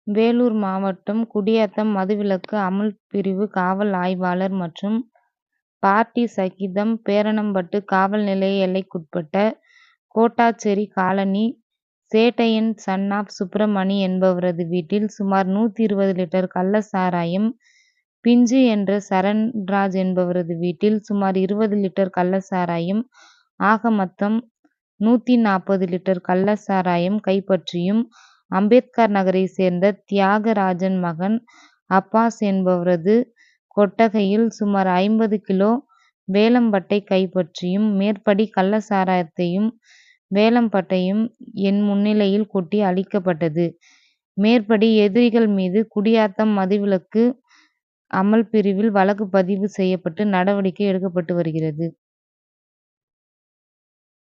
வேலூர் மாவட்டம் குடியாத்தம் மதுவிலக்கு அமல் பிரிவு காவல் ஆய்வாளர் மற்றும் பார்ட்டி சகிதம் பேரணம்பட்டு காவல் நிலைய எல்லைக்குட்பட்ட கோட்டாச்சேரி காலனி சேட்டையன் சன் ஆப் சுப்பிரமணி என்பவரது வீட்டில் சுமார் 120 லிட்டர் கள்ள சாராயம், பிஞ்சு என்ற சரண்ராஜ் என்பவரது வீட்டில் சுமார் 20 லிட்டர் கள்ள சாராயம் ஆக மொத்தம் 140 லிட்டர் கள்ள சாராயம் கைப்பற்றியும், அம்பேத்கர் நகரை சேர்ந்த தியாகராஜன் மகன் அப்பாஸ் என்பவரது கொட்டகையில் சுமார் 50 கிலோ வேலம்பட்டை கைப்பற்றியும், மேற்படி கள்ள சாராயத்தையும் வேலம்பட்டையும் என் முன்னிலையில் கொட்டி அழிக்கப்பட்டது. மேற்படி எதிரிகள் மீது குடியாத்தம் மதுவிலக்கு அமல் பிரிவில் வழக்கு பதிவு செய்யப்பட்டு நடவடிக்கை எடுக்கப்பட்டு வருகிறது.